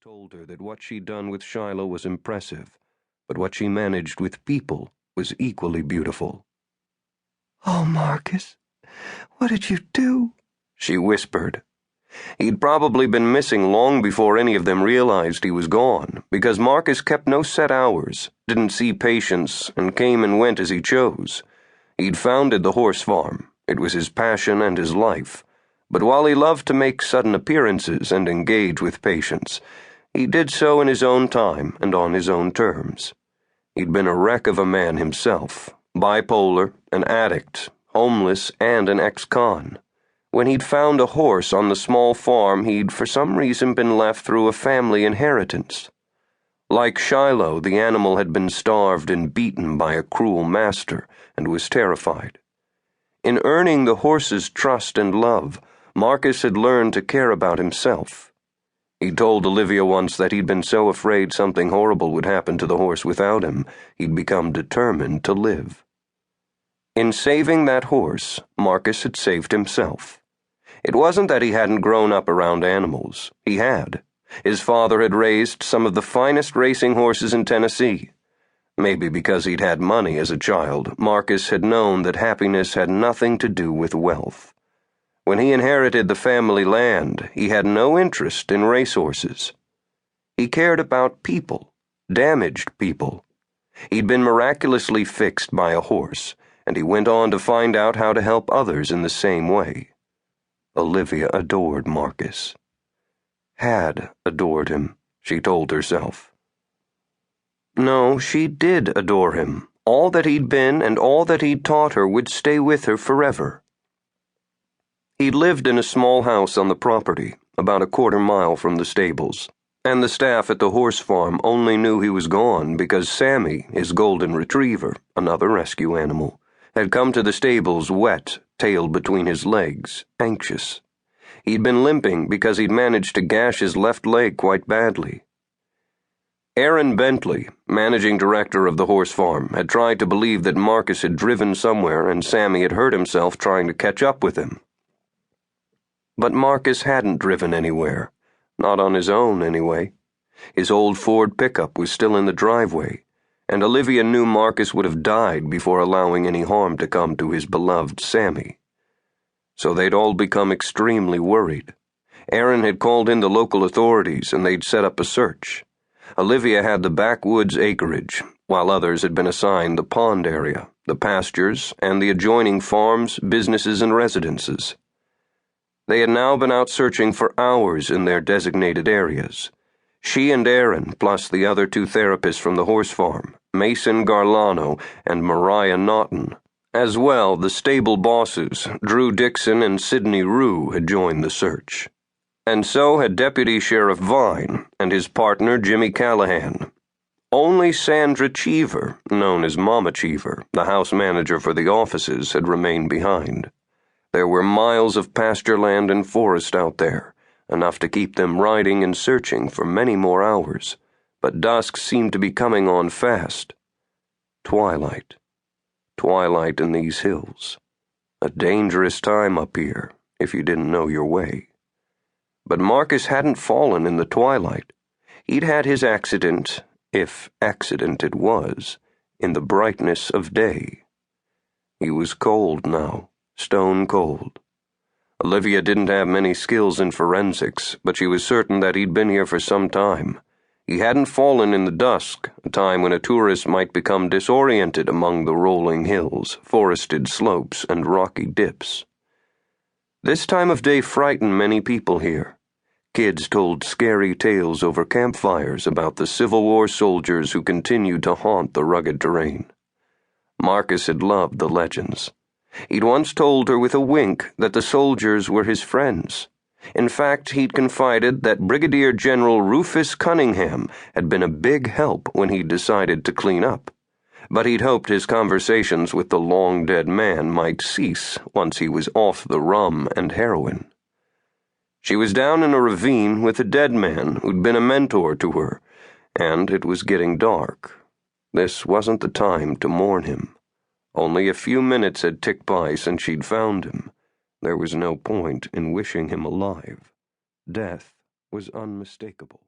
told her that what she'd done with Shiloh was impressive, but what she managed with people was equally beautiful. "Oh, Marcus, what did you do?" she whispered. He'd probably been missing long before any of them realized he was gone, because Marcus kept no set hours, didn't see patients, and came and went as he chose. He'd founded the horse farm. It was his passion and his life. But while he loved to make sudden appearances and engage with patients, he did so in his own time and on his own terms. He'd been a wreck of a man himself, bipolar, an addict, homeless, and an ex-con. When he'd found a horse on the small farm, he'd for some reason been left through a family inheritance. Like Shiloh, the animal had been starved and beaten by a cruel master and was terrified. In earning the horse's trust and love, Marcus had learned to care about himself. He told Olivia once that he'd been so afraid something horrible would happen to the horse without him, he'd become determined to live. In saving that horse, Marcus had saved himself. It wasn't that he hadn't grown up around animals. He had. His father had raised some of the finest racing horses in Tennessee. Maybe because he'd had money as a child, Marcus had known that happiness had nothing to do with wealth. When he inherited the family land, he had no interest in racehorses. He cared about people, damaged people. He'd been miraculously fixed by a horse, and he went on to find out how to help others in the same way. Olivia adored Marcus. Had adored him, she told herself. No, she did adore him. All that he'd been and all that he'd taught her would stay with her forever. He lived in a small house on the property, about a quarter-mile from the stables, and the staff at the horse farm only knew he was gone because Sammy, his golden retriever, another rescue animal, had come to the stables wet, tail between his legs, anxious. He'd been limping because he'd managed to gash his left leg quite badly. Aaron Bentley, managing director of the horse farm, had tried to believe that Marcus had driven somewhere and Sammy had hurt himself trying to catch up with him. But Marcus hadn't driven anywhere. Not on his own, anyway. His old Ford pickup was still in the driveway, and Olivia knew Marcus would have died before allowing any harm to come to his beloved Sammy. So they'd all become extremely worried. Aaron had called in the local authorities, and they'd set up a search. Olivia had the backwoods acreage, while others had been assigned the pond area, the pastures, and the adjoining farms, businesses, and residences. They had now been out searching for hours in their designated areas. She and Aaron, plus the other two therapists from the horse farm, Mason Garlano and Mariah Naughton. As well, the stable bosses, Drew Dixon and Sidney Rue, had joined the search. And so had Deputy Sheriff Vine and his partner Jimmy Callahan. Only Sandra Cheever, known as Mama Cheever, the house manager for the offices, had remained behind. There were miles of pasture land and forest out there, enough to keep them riding and searching for many more hours, but dusk seemed to be coming on fast. Twilight. Twilight in these hills. A dangerous time up here, if you didn't know your way. But Marcus hadn't fallen in the twilight. He'd had his accident, if accident it was, in the brightness of day. He was cold now. Stone cold. Olivia didn't have many skills in forensics, but she was certain that he'd been here for some time. He hadn't fallen in the dusk, a time when a tourist might become disoriented among the rolling hills, forested slopes, and rocky dips. This time of day frightened many people here. Kids told scary tales over campfires about the Civil War soldiers who continued to haunt the rugged terrain. Marcus had loved the legends. He'd once told her with a wink that the soldiers were his friends. In fact, he'd confided that Brigadier General Rufus Cunningham had been a big help when he'd decided to clean up. But he'd hoped his conversations with the long-dead man might cease once he was off the rum and heroin. She was down in a ravine with a dead man who'd been a mentor to her, and it was getting dark. This wasn't the time to mourn him. Only a few minutes had ticked by since she'd found him. There was no point in wishing him alive. Death was unmistakable.